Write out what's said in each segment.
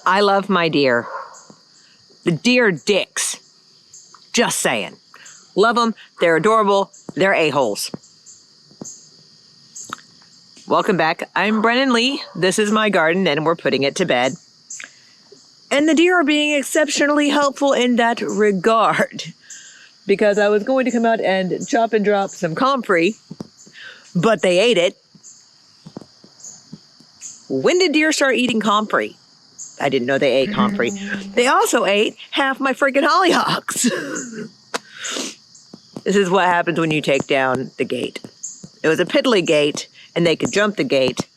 I love my deer. The deer dicks. Just saying. Love them. They're adorable. They're a-holes. Welcome back. I'm Brennan Lee. This is my garden, and we're putting it to bed. And the deer are being exceptionally helpful in that regard. Because I was going to come out and chop and drop some comfrey, but they ate it. When did deer start eating comfrey? I didn't know they ate comfrey. They also ate half my freaking hollyhocks. This is what happens when you take down the gate. It was a piddly gate, and they could jump the gate,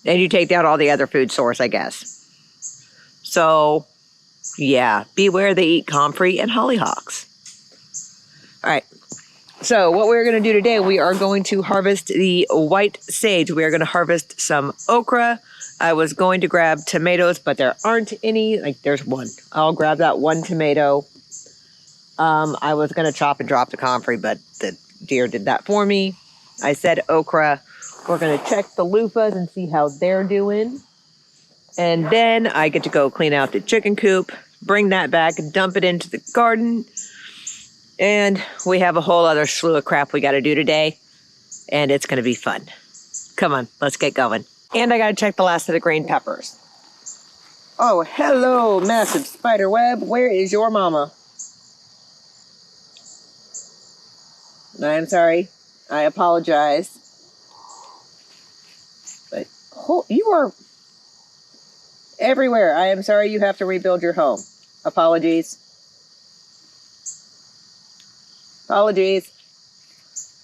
and you take down all the other food source, I guess. So, yeah, beware they eat comfrey and hollyhocks. All right, so what we're going to do today, we are going to harvest the white sage. We are going to harvest some okra. I was going to grab tomatoes, but there aren't any. Like, there's one. I'll grab that one tomato. I was going to chop and drop the comfrey, but the deer did that for me. I said okra. We're going to check the Lufas and see how they're doing. And then I get to go clean out the chicken coop, bring that back, dump it into the garden. And we have a whole other slew of crap we got to do today. And it's going to be fun. Come on, let's get going. And I got to check the last of the green peppers. Oh, hello, massive spider web. Where is your mama? I'm sorry. I apologize. But you are everywhere. I am sorry you have to rebuild your home. Apologies. Apologies.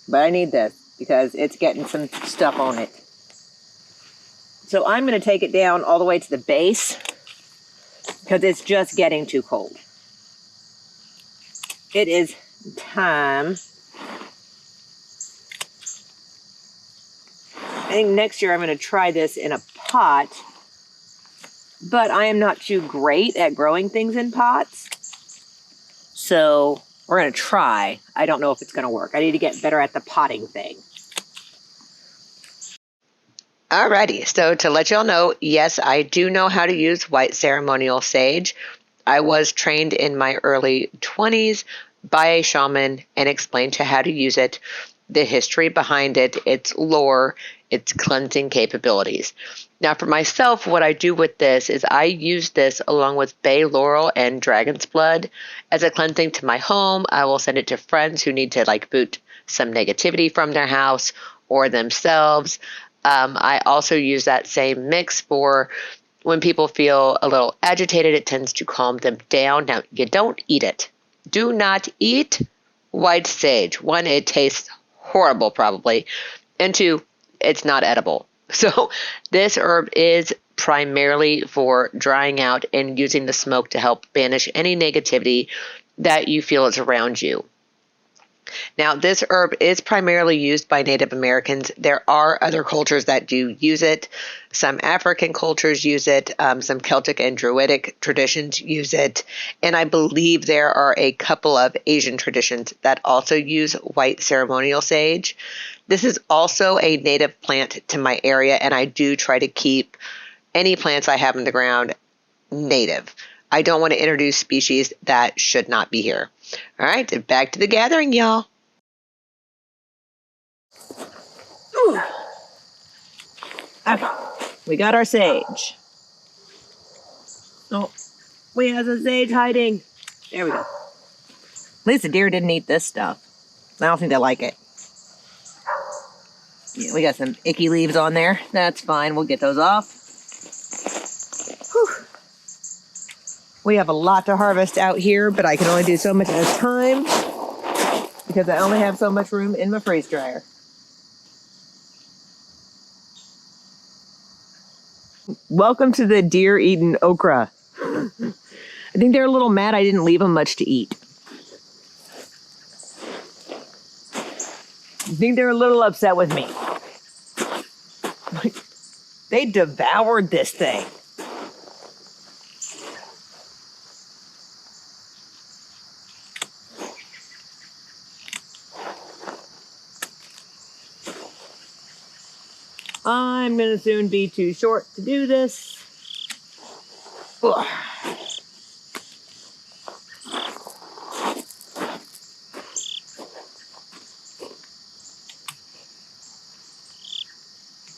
But I need this because it's getting some stuff on it. So I'm going to take it down all the way to the base because it's just getting too cold. It is time. I think next year I'm going to try this in a pot, but I am not too great at growing things in pots. So we're going to try. I don't know if it's going to work. I need to get better at the potting thing. Alrighty, so to let y'all know, yes, I do know how to use white ceremonial sage. I was trained in my early 20s by a shaman and explained to how to use it, the history behind it, its lore, its cleansing capabilities. Now for myself, what I do with this is I use this along with bay laurel and dragon's blood as a cleansing to my home. I will send it to friends who need to boot some negativity from their house or themselves. I also use that same mix for when people feel a little agitated. It tends to calm them down. Now, you don't eat it. Do not eat white sage. One, it tastes horrible probably. And two, it's not edible. So this herb is primarily for drying out and using the smoke to help banish any negativity that you feel is around you. Now, this herb is primarily used by Native Americans. There are other cultures that do use it. Some African cultures use it. Some Celtic and Druidic traditions use it. And I believe there are a couple of Asian traditions that also use white ceremonial sage. This is also a native plant to my area, and I do try to keep any plants I have in the ground native. I don't want to introduce species that should not be here. All right, back to the gathering, y'all. Ooh. Okay, we got our sage. Oh, we have the sage hiding. There we go. At least the deer didn't eat this stuff. I don't think they like it. Yeah, we got some icky leaves on there. That's fine. We'll get those off. Whew. We have a lot to harvest out here, but I can only do so much at a time because I only have so much room in my freeze dryer. Welcome to the deer eating okra. I think they're a little mad I didn't leave them much to eat. I think they're a little upset with me. They devoured this thing. I'm going to soon be too short to do this. Ugh.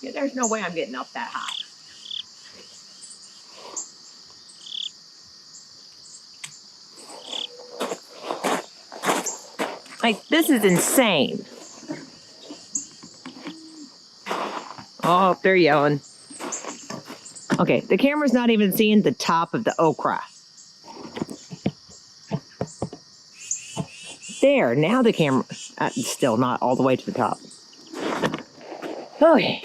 Yeah, there's no way I'm getting up that high. Like, this is insane. Oh, they're yelling. Okay, the camera's not even seeing the top of the okra. There, now the camera, still not all the way to the top. Okay.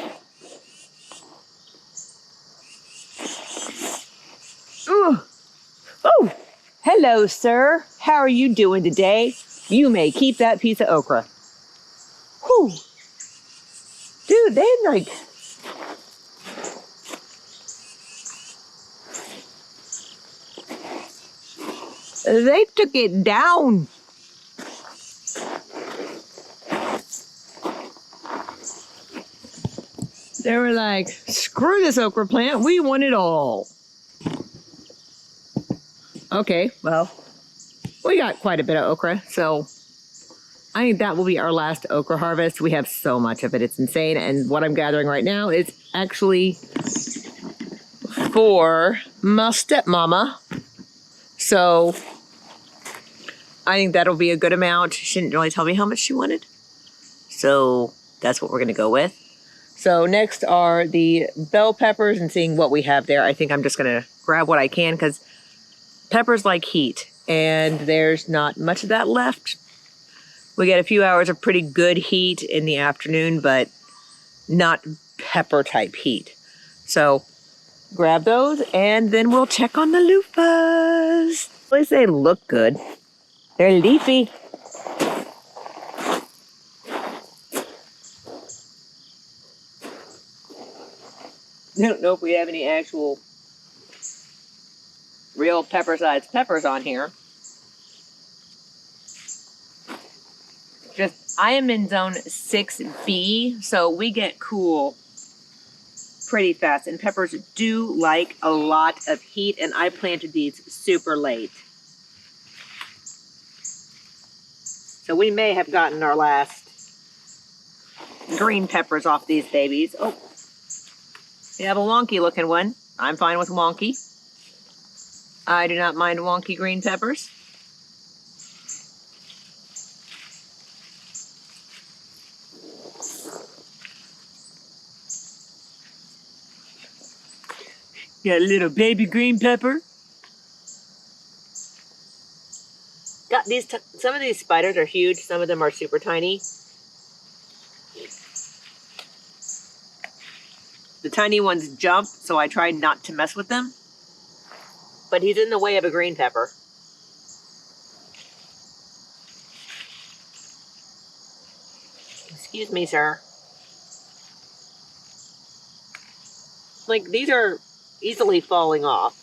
Ooh. Oh, hello, sir. How are you doing today? You may keep that piece of okra. Whew. Dude, they like... They took it down. They were like, screw this okra plant. We want it all. Okay, well, we got quite a bit of okra, so I think that will be our last okra harvest. We have so much of it. It's insane. And what I'm gathering right now is actually for my stepmama. So I think that'll be a good amount. She didn't really tell me how much she wanted. So that's what we're going to go with. So next are the bell peppers and seeing what we have there. I think I'm just going to grab what I can because peppers like heat. And there's not much of that left. We get a few hours of pretty good heat in the afternoon, but not pepper type heat. So grab those and then we'll check on the loofahs. At least they look good. They're leafy. I don't know if we have any actual real pepper-sized peppers on here. I am in zone 6B, so we get cool pretty fast. And peppers do like a lot of heat, and I planted these super late. So we may have gotten our last green peppers off these babies. Oh, we have a wonky looking one. I'm fine with wonky. I do not mind wonky green peppers. Got a little baby green pepper. Got these. Some of these spiders are huge. Some of them are super tiny. The tiny ones jump, so I tried not to mess with them. But he's in the way of a green pepper. Excuse me, sir. Like, these are easily falling off.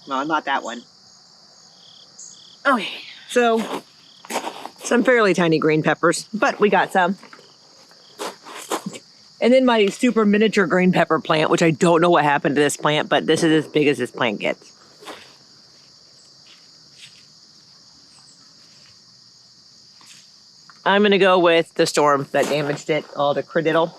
No, not that one. Okay, so some fairly tiny green peppers, but we got some. And then my super miniature green pepper plant, which I don't know what happened to this plant, but this is as big as this plant gets. I'm going to go with the storm that damaged it, all the crediddle.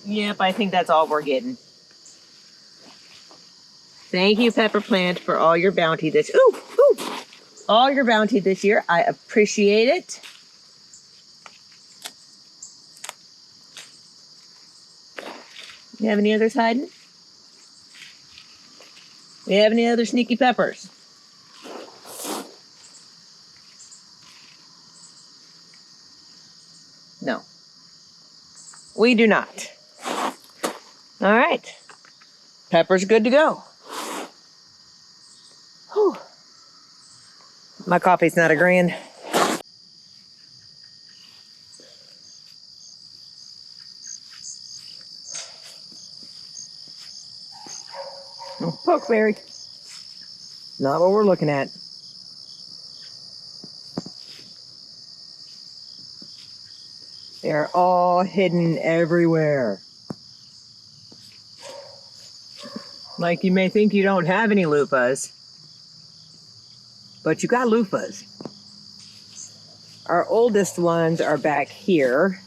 Yep, I think that's all we're getting. Thank you, Pepper Plant, for all your bounty this all your bounty this year. I appreciate it. You have any others hiding? You have any other sneaky peppers? No. We do not. All right. Pepper's good to go. Whew. My coffee's not agreeing. Oh, pokeberry. Not what we're looking at. They're all hidden everywhere. Like you may think you don't have any loofahs, but you got loofahs. Our oldest ones are back here.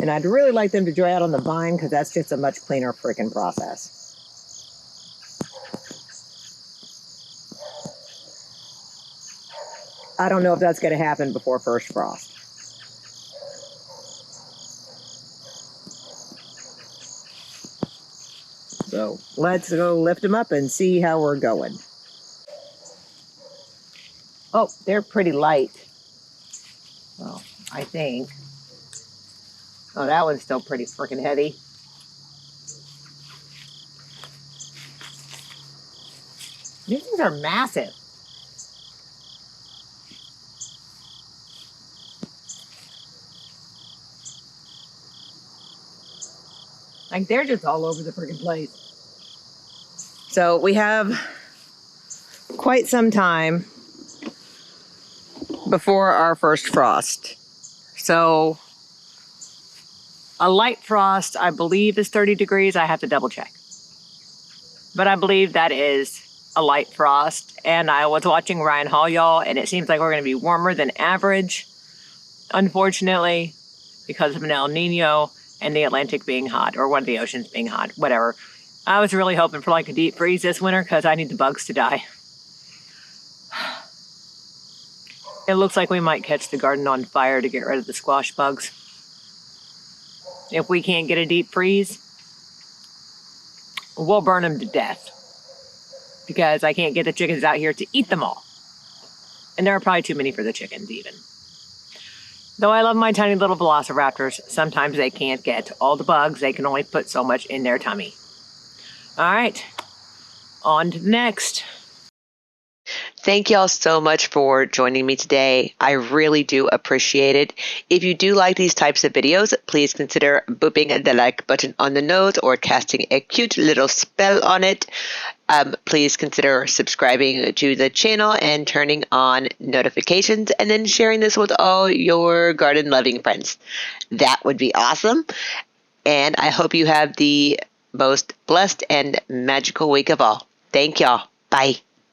And I'd really like them to dry out on the vine because that's just a much cleaner freaking process. I don't know if that's going to happen before first frost. So let's go lift them up and see how we're going. Oh, they're pretty light. Well, I think. Oh, that one's still pretty freaking heavy. These things are massive. Like, they're just all over the freaking place. So we have quite some time before our first frost. So a light frost, I believe, is 30 degrees. I have to double check. But I believe that is a light frost. And I was watching Ryan Hall, y'all, and it seems like we're going to be warmer than average, unfortunately, because of an El Nino and the Atlantic being hot, or one of the oceans being hot, whatever. I was really hoping for like a deep freeze this winter because I need the bugs to die. It looks like we might catch the garden on fire to get rid of the squash bugs. If we can't get a deep freeze, we'll burn them to death because I can't get the chickens out here to eat them all. And there are probably too many for the chickens even. Though I love my tiny little velociraptors, sometimes they can't get all the bugs. They can only put so much in their tummy. All right, on to the next. Thank y'all so much for joining me today. I really do appreciate it. If you do like these types of videos, please consider booping the like button on the nose or casting a cute little spell on it. Please consider subscribing to the channel and turning on notifications and then sharing this with all your garden loving friends. That would be awesome. And I hope you have the most blessed and magical week of all. Thank y'all. Bye.